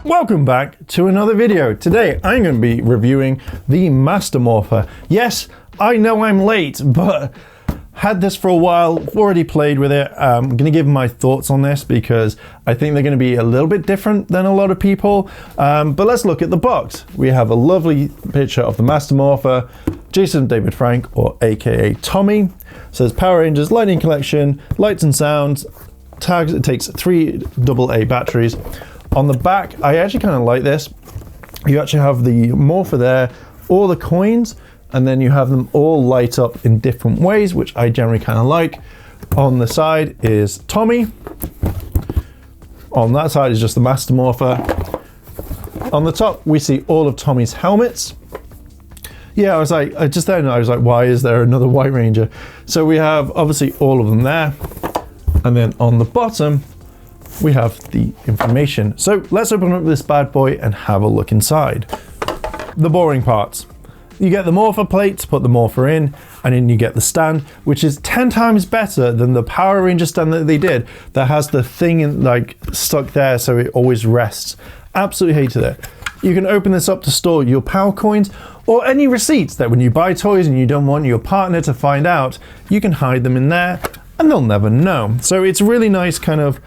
Welcome back to another video. Today I'm going to be reviewing the Master Morpher. Yes, I know I'm late, but had this for a while, already played with it. I'm going to give my thoughts on this because I think they're going to be a little bit different than a lot of people. But let's look at the box. We have a lovely picture of the Master Morpher, Jason David Frank, or aka Tommy. It says Power Rangers Lightning Collection, Lights and Sounds, tags. It takes 3 AA batteries. On the back, I actually kind of like this. You actually have the Morpher there, all the coins, and then you have them all light up in different ways, which I generally kind of like. On the side is Tommy. On that side is just the Master Morpher. On the top, we see all of Tommy's helmets. Yeah, I was like, why is there another White Ranger? So we have obviously all of them there. And then on the bottom, we have the information. So let's open up this bad boy and have a look inside. The boring parts. You get the Morpher plate to put the Morpher in, and then you get the stand, which is 10 times better than the Power Ranger stand that they did that has the thing like stuck there so it always rests. Absolutely hated it. You can open this up to store your power coins or any receipts that when you buy toys and you don't want your partner to find out, you can hide them in there and they'll never know. So it's really nice kind of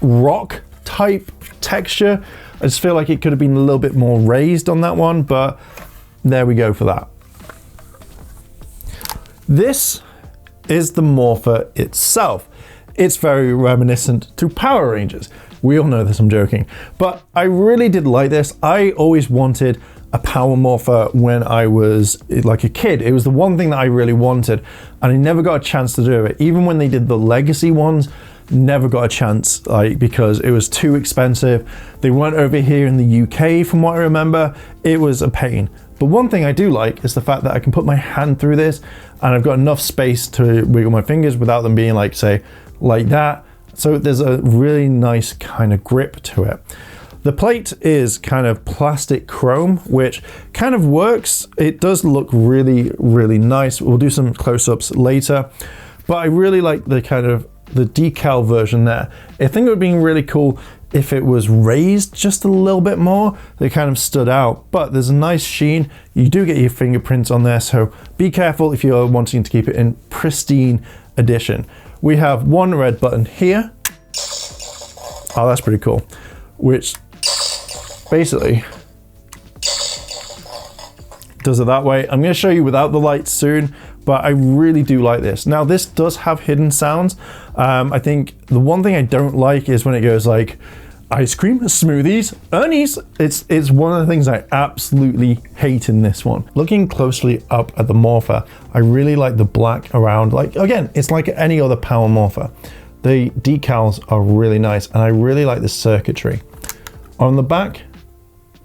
rock type texture. I just feel like it could have been a little bit more raised on that one, but there we go for that. This is the Morpher itself. It's very reminiscent to Power Rangers. We all know this, I'm joking. But I really did like this. I always wanted a Power Morpher when I was like a kid. It was the one thing that I really wanted, and I never got a chance to do it. Even when they did the Legacy ones, never got a chance, like, because it was too expensive. They weren't over here in the UK from what I remember. It was a pain. But one thing I do like is the fact that I can put my hand through this and I've got enough space to wiggle my fingers without them being like, say, like that. So there's a really nice kind of grip to it. The plate is kind of plastic chrome, which kind of works. It does look really, really nice. We'll do some close-ups later, but I really like the kind of the decal version there. I think it would be really cool if it was raised just a little bit more. They kind of stood out, but there's a nice sheen. You do get your fingerprints on there, so be careful if you're wanting to keep it in pristine edition. We have one red button here. Oh, that's pretty cool. Which basically does it that way. I'm going to show you without the lights soon, but I really do like this. Now, this does have hidden sounds. I think the one thing I don't like is when it goes like ice cream, smoothies, Ernie's. It's one of the things I absolutely hate in this one. Looking closely up at the Morpher, I really like the black around. Like, again, it's like any other Power Morpher. The decals are really nice, and I really like the circuitry. On the back,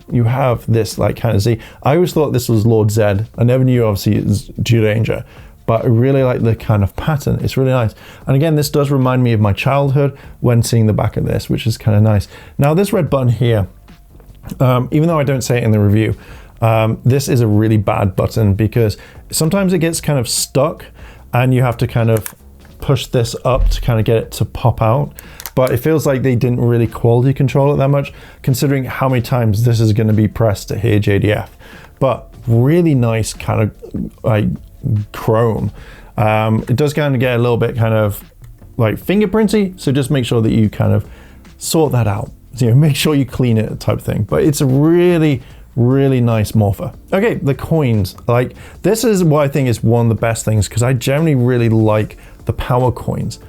you have this like kind of Z. I always thought this was Lord Zed. I never knew obviously it was G-Ranger, but I really like the kind of pattern. It's really nice. And again, this does remind me of my childhood when seeing the back of this, which is kind of nice. Now this red button here, even though I don't say it in the review, this is a really bad button because sometimes it gets kind of stuck and you have to kind of push this up to kind of get it to pop out. But it feels like they didn't really quality control it that much, considering how many times this is going to be pressed to hear JDF. But really nice kind of like chrome. It does kind of get a little bit kind of like fingerprinty, so just make sure that you kind of sort that out. You know, make sure you clean it type thing. But it's a really, really nice Morpher. Okay, the coins. Like, this is what I think is one of the best things because I generally really like the power coins.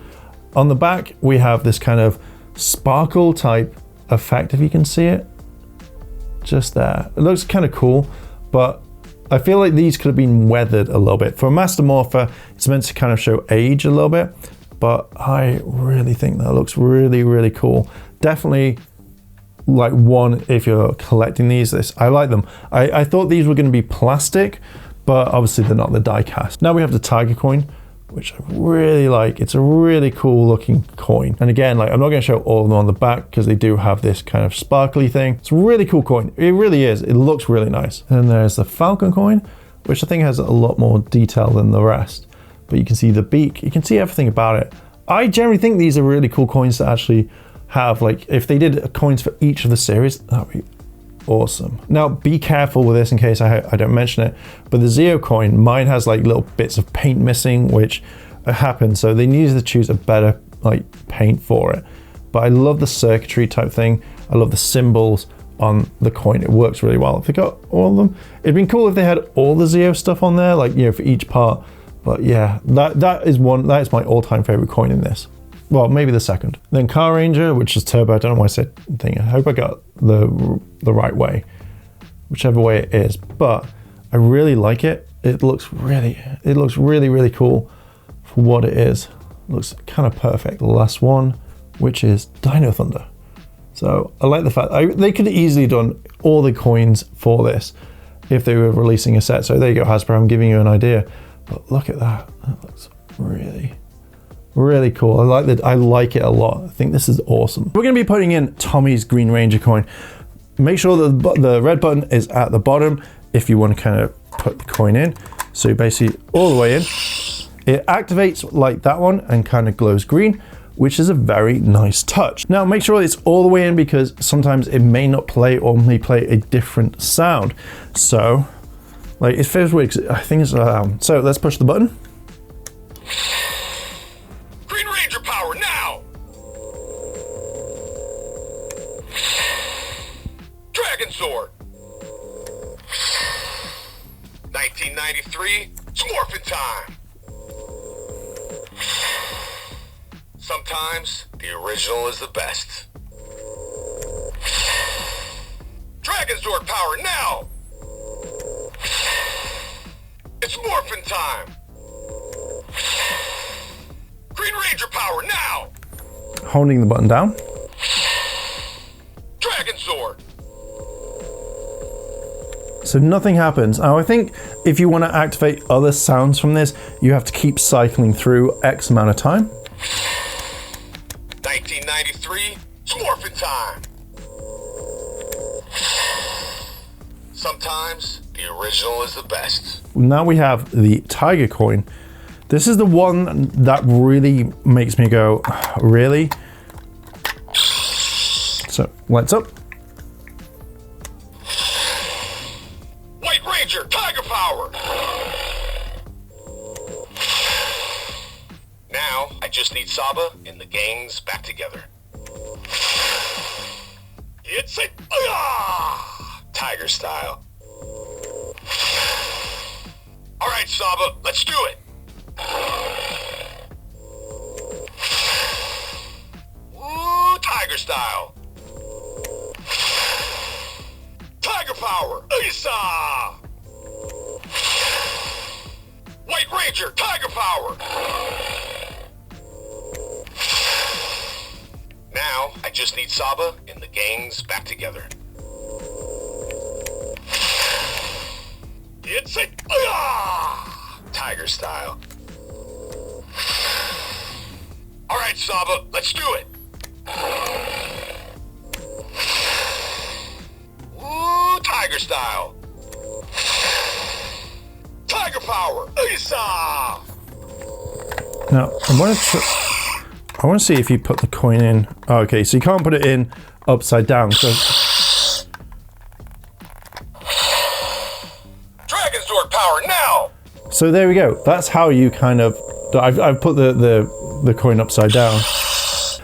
On the back, we have this kind of sparkle type effect, if you can see it, just there. It looks kind of cool, but I feel like these could have been weathered a little bit. For a Master Morpher, it's meant to kind of show age a little bit, but I really think that looks really, really cool. Definitely like one if you're collecting these. I like them. I thought these were going to be plastic, but obviously they're not, the die cast. Now we have the Tiger coin, which I really like. It's a really cool looking coin. And again, like, I'm not going to show all of them on the back because they do have this kind of sparkly thing. It's a really cool coin. It really is. It looks really nice. And there's the Falcon coin, which I think has a lot more detail than the rest. But you can see the beak. You can see everything about it. I generally think these are really cool coins to actually have, like, if they did coins for each of the series, that'd be awesome. Now, be careful with this in case I don't mention it, but the Zeo coin, mine has like little bits of paint missing, which happens. So they need to choose a better like paint for it. But I love the circuitry type thing. I love the symbols on the coin. It works really well. If they got all of them, it'd been cool if they had all the Zeo stuff on there, like, you know, for each part. But yeah, that is my all-time favorite coin in this. Well, maybe the second. Then Car Ranger, which is turbo. I don't know why I said thing. I hope I got the right way, whichever way it is. But I really like it. It looks really, really cool for what it is. It looks kind of perfect. The last one, which is Dino Thunder. So I like the fact they could have easily done all the coins for this if they were releasing a set. So there you go, Hasbro. I'm giving you an idea. But look at that. That looks really cool. I like it a lot. I think this is awesome. We're going to be putting in Tommy's Green Ranger coin. Make sure that the red button is at the bottom if you want to kind of put the coin in. So basically all the way in. It activates like that one and kind of glows green, which is a very nice touch. Now make sure it's all the way in because sometimes it may not play or may play a different sound. So like it feels weird 'cause I think it's so let's push the button. Green Ranger power now! Dragon Sword! 1993, it's morphin' time! Sometimes the original is the best. Dragon Sword power now! It's morphin' time! Green Ranger power now! Holding the button down. Dragon Sword! So nothing happens. Now I think if you want to activate other sounds from this, you have to keep cycling through X amount of time. 1993, it's morphin' time! Sometimes the original is the best. Now we have the Tiger coin. This is the one that really makes me go, really? So, lights up. White Ranger, Tiger power! Now, I just need Saba and the gangs back together. It's a Tiger style. All right, Saba, let's do it. Ooh, Tiger style. Tiger power. Isa. White Ranger, Tiger power. Now, I just need Saba and the gangs back together. It's a Tiger style. All right, Saba, let's do it. Ooh, Tiger style. Tiger power. Isa. Now I want to see if you put the coin in. Oh, okay, so you can't put it in upside down. So Dragon Sword power now. so there we go. That's how you kind of. I've put the coin upside down.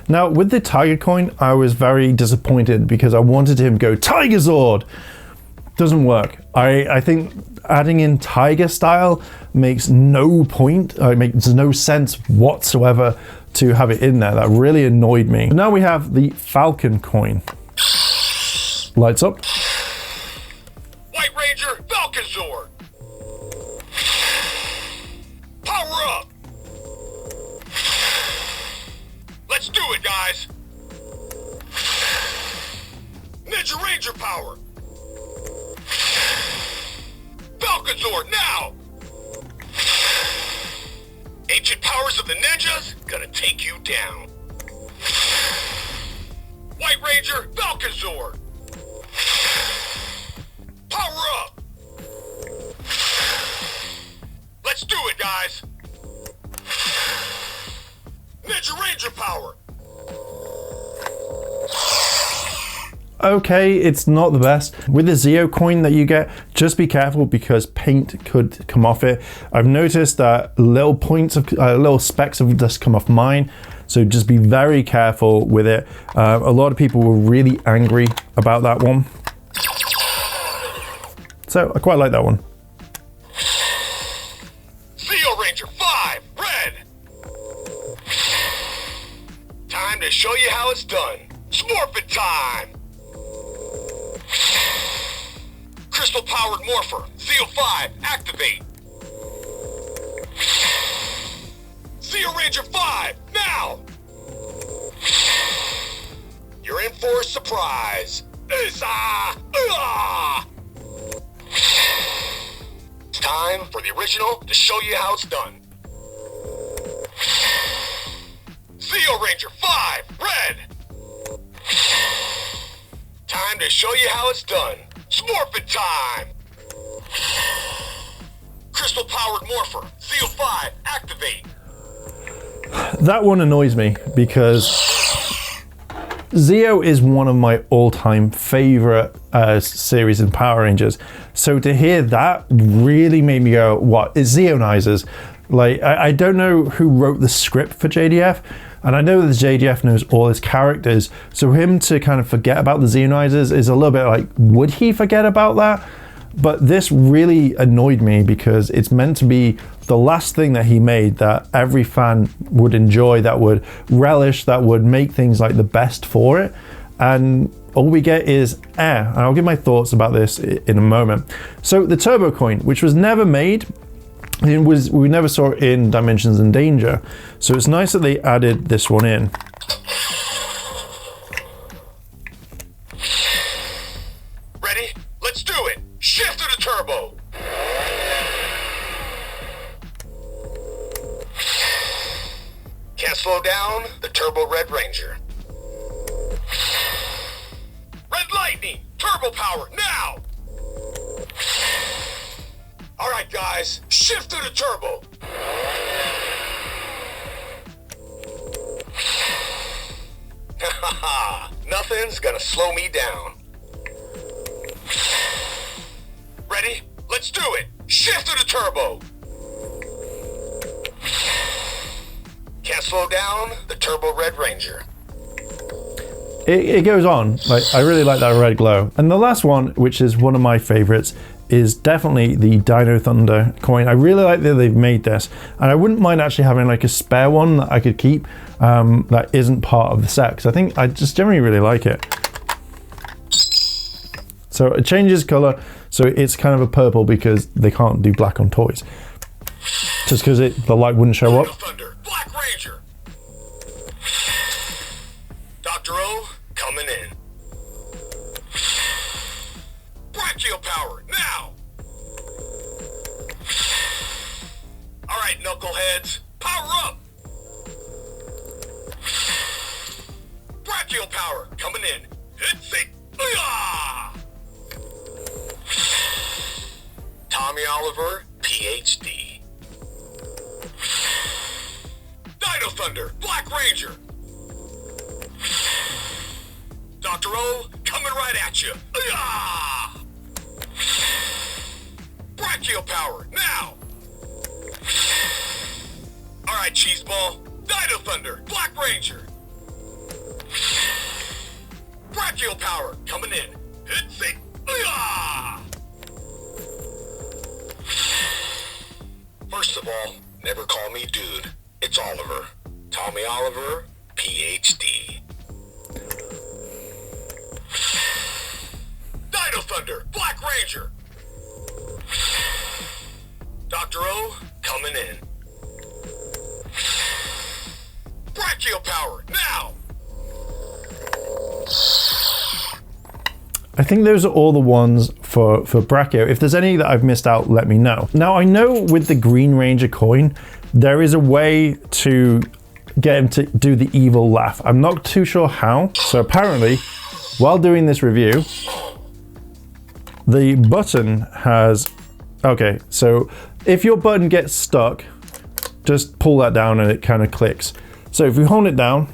Now with the Tiger coin, I was very disappointed because I wanted him to go Tiger Zord. Doesn't work. I think adding in Tiger style makes no point. It makes no sense whatsoever to have it in there. That really annoyed me. Now we have the Falcon coin. Lights up. White Ranger, Falcon Sword. Power up. Let's do it, guys. Ninja Ranger power. Falcon Sword now. Ancient powers of the ninjas gonna take you down. White Ranger, Falcon Sword. Power up. Let's do it, guys. Ninja Ranger power. okay, it's not the best. With the Zeo coin that you get, just be careful because paint could come off it. I've noticed that little points of little specks of dust come off mine, so just be very careful with it. A lot of people were really angry about that one, so I quite like that one. Zeo Ranger 5, red. Time to show you how it's done. Morpher time. Crystal powered Morpher, Zeo 5, activate. Zeo Ranger 5, now. You're in for a surprise. It's time for the original to show you how it's done. Zeo Ranger 5, red. Time to show you how it's done. Morpher time. Crystal powered Morpher, Zeo 5, activate. That one annoys me because Zeo is one of my all-time favorite series in Power Rangers. So to hear that really made me go, what? It's Zeonizers. Like, I don't know who wrote the script for JDF, and I know that JDF knows all his characters, so him to kind of forget about the Zeonizers is a little bit like, would he forget about that? But this really annoyed me because it's meant to be the last thing that he made that every fan would enjoy, that would relish, that would make things like the best for it. And all we get is air. And I'll give my thoughts about this in a moment. So the Turbo Coin, which was never made, we never saw it in Dimensions in Danger. So it's nice that they added this one in. Ready? Let's do it. Shift to the turbo. Can't slow down the Turbo Red Ranger. Red Lightning, turbo power now. All right, guys, shift to the turbo. Nothing's gonna slow me down. Ready? Let's do it. Shift to the turbo. Can't slow down the Turbo Red Ranger. It goes on. Like, I really like that red glow. And the last one, which is one of my favorites, is definitely the Dino Thunder coin. I really like that they've made this, and I wouldn't mind actually having like a spare one that I could keep that isn't part of the set, because I think I just generally really like it. So it changes color, so it's kind of a purple because they can't do black on toys, just because the light wouldn't show up. Dino Thunder, Black Ranger. Dr. O, coming in. Brachial power, now! Alright, knuckleheads, power up! Brachial power, coming in. It's it! Tommy Oliver, PhD. Dino Thunder, Black Ranger. Dr. O, coming right at you. Brachial power, now! Alright, Cheeseball. Dino Thunder, Black Ranger. Brachial power, coming in. It's it. First of all, never call me dude. It's Oliver. Tommy Oliver, PhD. Dino Thunder, Black Ranger. Dr. O, coming in. Brachial power, now! I think those are all the ones for Brachio. If there's any that I've missed out, let me know. Now, I know with the Green Ranger coin, there is a way to get him to do the evil laugh. I'm not too sure how. So apparently, while doing this review, the button has... Okay, so if your button gets stuck, just pull that down and it kind of clicks. So if we hold it down,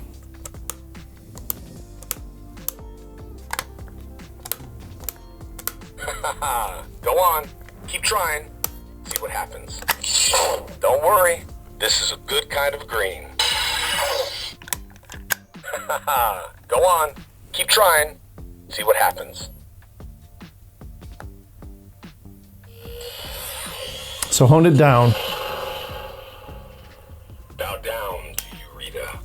Go on, keep trying. See what happens. Don't worry, this is a good kind of green. Go on, keep trying. See what happens. So hold it down. Bow down to you, Rita.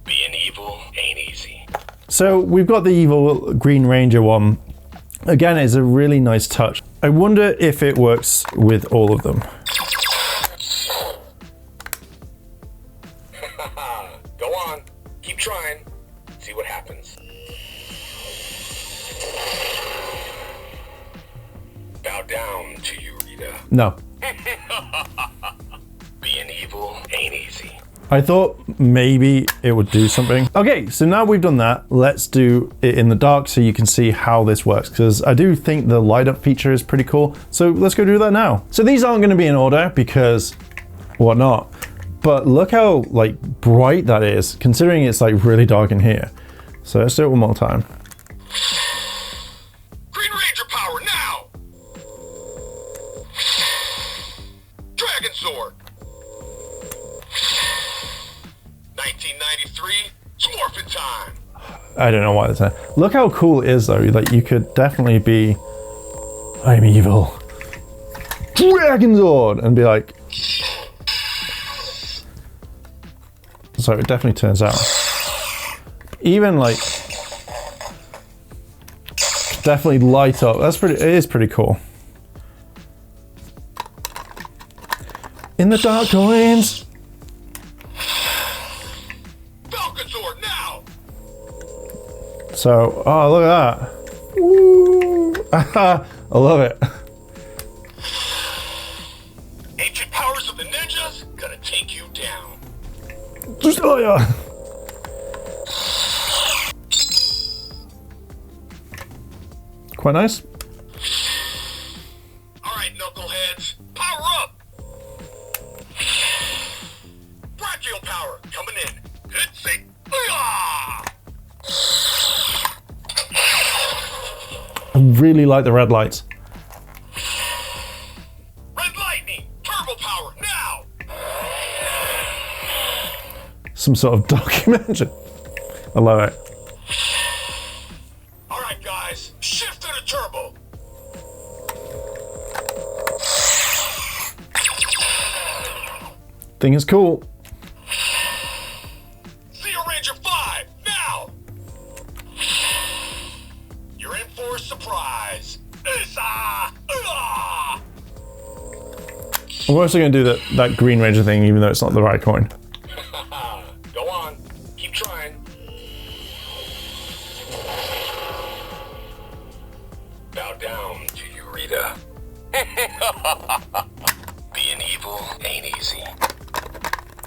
Being evil ain't easy. So we've got the evil Green Ranger one. Again, it's a really nice touch. I wonder if it works with all of them. Go on, keep trying. See what happens. Bow down to you, Rita. No. Being evil ain't easy. I thought maybe it would do something. Okay, so now we've done that, let's do it in the dark so you can see how this works, because I do think the light up feature is pretty cool. So let's go do that now. So these aren't going to be in order because what not? But look how like bright that is, considering it's like really dark in here. So let's do it one more time. Green Ranger power now! Dragon Sword! 1993, it's morphin' time! I don't know why that's that. Look how cool it is though, like you could definitely be, I'm evil. Dragon Sword! And be like, so it definitely turns out. Even like, definitely light up. That's pretty, it is pretty cool. In the dark coins. Falcon Sword now! So, oh look at that. Woo. I love it. Ancient powers of the ninjas gonna take you down. Just, oh yeah. Quite nice. Alright, knuckleheads, power up! Brachial power coming in. Good see. I really like the red lights. Red lightning, turbo power now! Some sort of documentary. I love it. Alright guys, shift to the turbo. Thing is cool. Zero Ranger 5, now! You're in for a surprise. I'm also going to do that Green Ranger thing, even though it's not the right coin. Go on, keep trying. Bow down to you, Rita. Being evil ain't easy.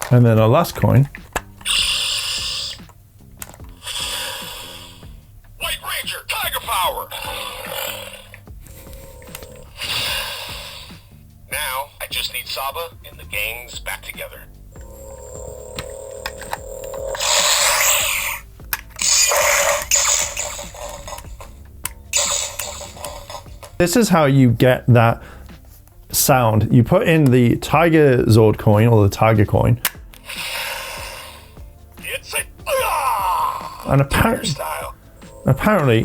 And then our last coin. White Ranger, Tiger Power! Now, I just need Saba and the gang's back together. This is how you get that sound. You put in the Tiger Zord coin or the Tiger coin. It's a And Tiger style. apparently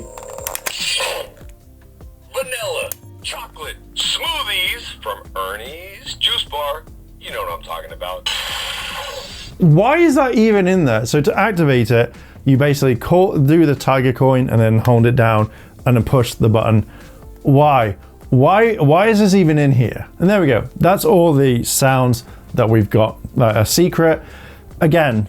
Vanilla, chocolate, smoothies from Ernie's Juice Bar. You know what I'm talking about. why is that even in there? So to activate it, you basically do the Tiger coin and then hold it down and then push the button. Why? Why is this even in here? And there we go. That's all the sounds that we've got that are secret. Again,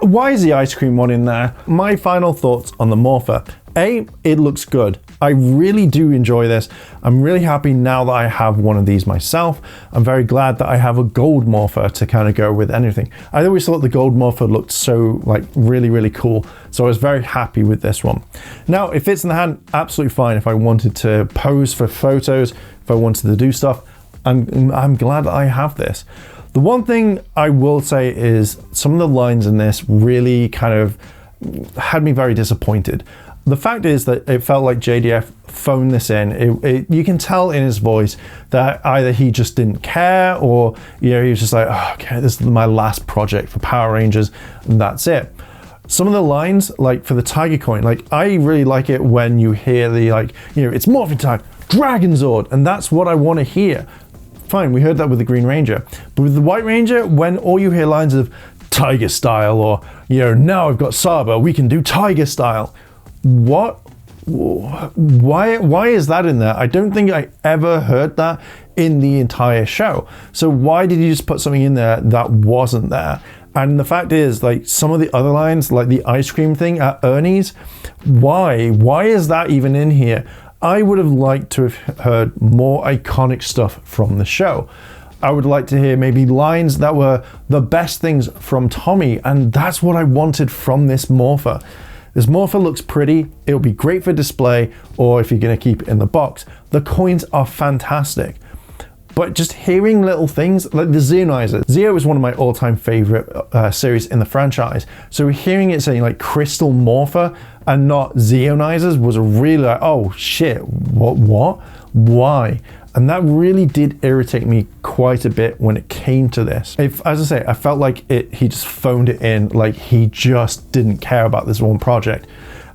why is the ice cream one in there? My final thoughts on the Morpher. A, it looks good. I really do enjoy this. I'm really happy now that I have one of these myself. I'm very glad that I have a gold Morpher to kind of go with anything. I always thought the gold Morpher looked so like really, really cool. So I was very happy with this one. Now, it fits in the hand absolutely fine. If I wanted to pose for photos, if I wanted to do stuff, I'm glad that I have this. The one thing I will say is some of the lines in this really kind of had me very disappointed. The fact is that it felt like JDF phoned this in. You can tell in his voice that either he just didn't care, or he was just like, oh, okay, this is my last project for Power Rangers, and that's it. Some of the lines, like for the Tiger Coin, like I really like it when you hear the it's morphing time, Dragon Zord, and that's what I want to hear. Fine, we heard that with the Green Ranger, but with the White Ranger, when all you hear lines of Tiger Style, or now I've got Saba, we can do Tiger Style. What? Why is that in there? I don't think I ever heard that in the entire show. So why did you just put something in there that wasn't there? And the fact is, like, some of the other lines, like the ice cream thing at Ernie's, why is that even in here? I would have liked to have heard more iconic stuff from the show. I would like to hear maybe lines that were the best things from Tommy, and that's what I wanted from this Morpher. This Morpher looks pretty, it'll be great for display, or if you're going to keep it in the box. The coins are fantastic. But just hearing little things like the Zeonizer. Zeo is one of my all-time favorite series in the franchise. So hearing it saying like Crystal Morpher and not Zeonizers was really like, oh shit, what? Why? And that really did irritate me quite a bit when it came to this. As I say, I felt like he just phoned it in, like he just didn't care about this one project.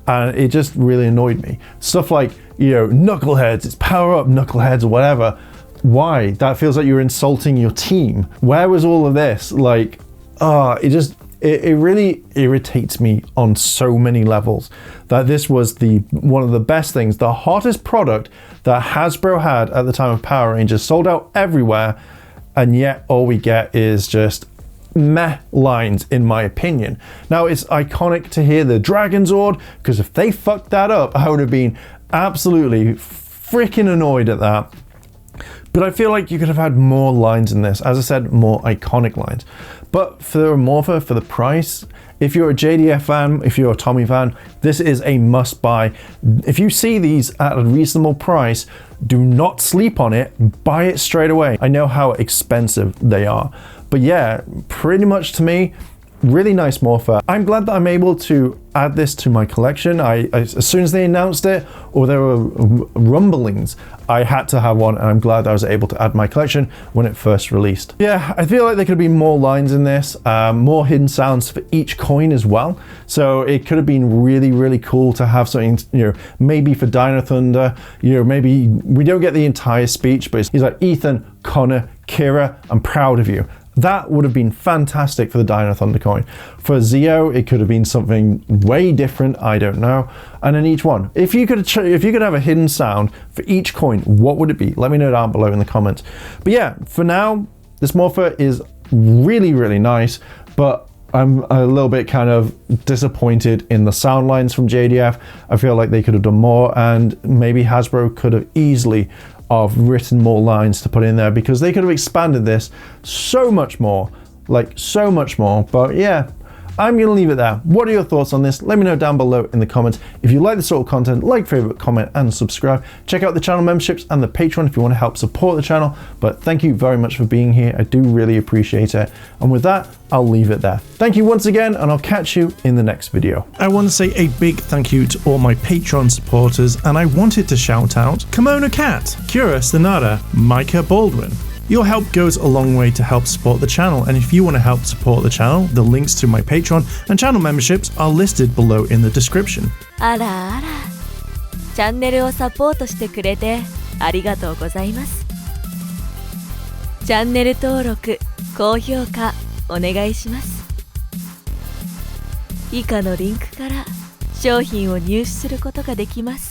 And it just really annoyed me. Stuff like, Knuckleheads, it's Power Up Knuckleheads or whatever. Why? That feels like you're insulting your team. Where was all of this? Like, it really irritates me on so many levels that this was one of the best things, the hottest product that Hasbro had at the time of Power Rangers, sold out everywhere, and yet all we get is just meh lines, in my opinion. Now, it's iconic to hear the Dragon Zord, because if they fucked that up, I would have been absolutely freaking annoyed at that. But I feel like you could have had more lines in this. As I said, more iconic lines. But for a Morpher, for the price, if you're a JDF fan, if you're a Tommy fan, this is a must buy. If you see these at a reasonable price, do not sleep on it, buy it straight away. I know how expensive they are. But yeah, pretty much to me, really nice Morpher. I'm glad that I'm able to add this to my collection. As soon as they announced it, or there were rumblings, I had to have one, and I'm glad I was able to add my collection when it first released. Yeah, I feel like there could be more lines in this, more hidden sounds for each coin as well. So it could have been really, really cool to have something, maybe for Dino Thunder, maybe we don't get the entire speech, but he's like, Ethan, Connor, Kira, I'm proud of you. That would have been fantastic for the Dino Thunder coin. For Zeo, it could have been something way different, I don't know. And in each one, if you could have a hidden sound for each coin, what would it be? Let me know down below in the comments. But yeah, for now, this Morpher is really, really nice, but I'm a little bit kind of disappointed in the sound lines from JDF. I feel like they could have done more, and maybe Hasbro could have easily written more lines to put in there, because they could have expanded this so much more, but yeah, I'm gonna leave it there. What are your thoughts on this? Let me know down below in the comments. If you like this sort of content, like, favorite, comment, and subscribe. Check out the channel memberships and the Patreon if you want to help support the channel. But thank you very much for being here. I do really appreciate it. And with that, I'll leave it there. Thank you once again, and I'll catch you in the next video. I want to say a big thank you to all my Patreon supporters, and I wanted to shout out Kimona Cat, Kira Sonata, Micah Baldwin. Your help goes a long way to help support the channel, and if you want to help support the channel, the links to my Patreon and channel memberships are listed below in the description. あらあら、チャンネルをサポートしてくれてありがとうございます。チャンネル登録、高評価お願いします。以下のリンクから商品を入手することができます。